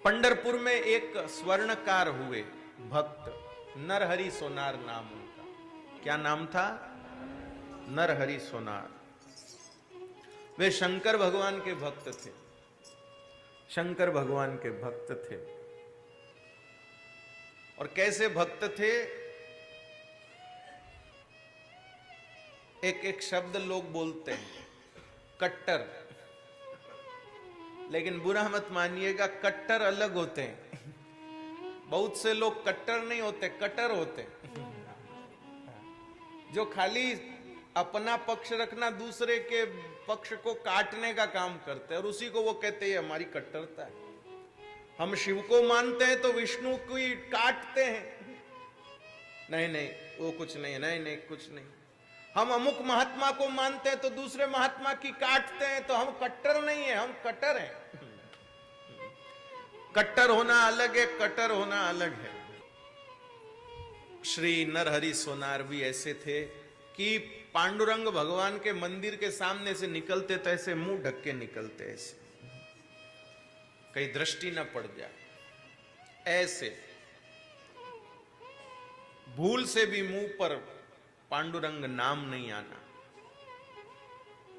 पंढरपुर में एक स्वर्णकार हुए भक्त, नरहरि सोनार नाम उनका। क्या नाम था? नरहरि सोनार। वे शंकर भगवान के भक्त थे, शंकर भगवान के भक्त थे। और कैसे भक्त थे? एक एक शब्द लोग बोलते हैं, कट्टर, लेकिन बुरा मत मानिएगा, कट्टर अलग होते हैं। बहुत से लोग कट्टर नहीं होते, कटर होते हैं, जो खाली अपना पक्ष रखना, दूसरे के पक्ष को काटने का काम करते हैं, और उसी को वो कहते हैं हमारी कट्टरता है। हम शिव को मानते हैं तो विष्णु को ही काटते हैं, नहीं नहीं वो कुछ नहीं, नहीं नहीं कुछ नहीं। हम अमुक महात्मा को मानते हैं तो दूसरे महात्मा की काटते हैं, तो हम कट्टर नहीं है, हम कटर हैं। कट्टर होना अलग है, कटर होना अलग है। श्री नरहरि सोनार भी ऐसे थे कि पांडुरंग भगवान के मंदिर के सामने से निकलते तो ऐसे मुंह ढक के निकलते, ऐसे कहीं दृष्टि न पड़ जाए, ऐसे भूल से भी मुंह पर पांडुरंग नाम नहीं आना।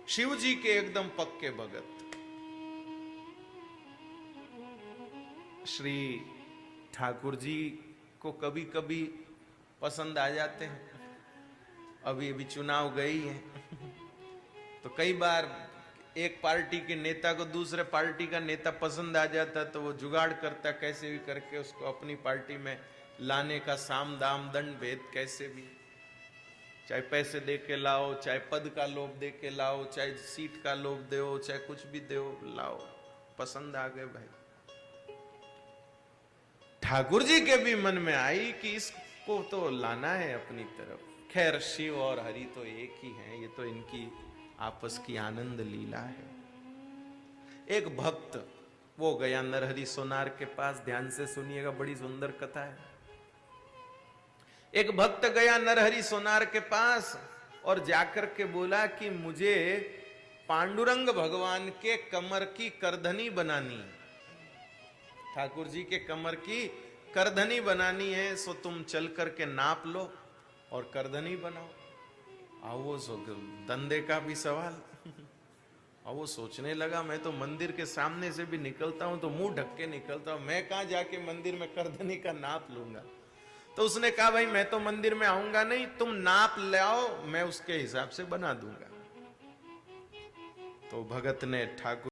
शिव जी के एकदम पक्के भगत। श्री ठाकुर जी को कभी कभी पसंद आ जाते हैं। अभी अभी चुनाव गई है तो कई बार एक पार्टी के नेता को दूसरे पार्टी का नेता पसंद आ जाता, तो वो जुगाड़ करता कैसे भी करके उसको अपनी पार्टी में लाने का, साम दाम दंड भेद कैसे भी, चाहे पैसे दे के लाओ, चाहे पद का लोभ दे के लाओ, चाहे सीट का लोभ दो, चाहे कुछ भी दो, लाओ, पसंद आ गए भाई। ठाकुर जी के भी मन में आई कि इसको तो लाना है अपनी तरफ। खैर शिव और हरि तो एक ही हैं, ये तो इनकी आपस की आनंद लीला है। एक भक्त वो गया नरहरि सोनार के पास, ध्यान से सुनिएगा, बड़ी सुंदर कथा है। एक भक्त गया नरहरि सोनार के पास और जाकर के बोला कि मुझे पांडुरंग भगवान के कमर की करधनी बनानी है, ठाकुर जी के कमर की करधनी बनानी है, सो तुम चल करके नाप लो और करधनी बनाओ। वो धंधे का भी सवाल। और वो सोचने लगा, मैं तो मंदिर के सामने से भी निकलता हूं तो मुंह ढक के निकलता हूं, मैं कहां जाके मंदिर में करधनी का नाप लूंगा। तो उसने कहा भाई मैं तो मंदिर में आऊंगा नहीं, तुम नाप लाओ, मैं उसके हिसाब से बना दूंगा। तो भगत ने ठाकुर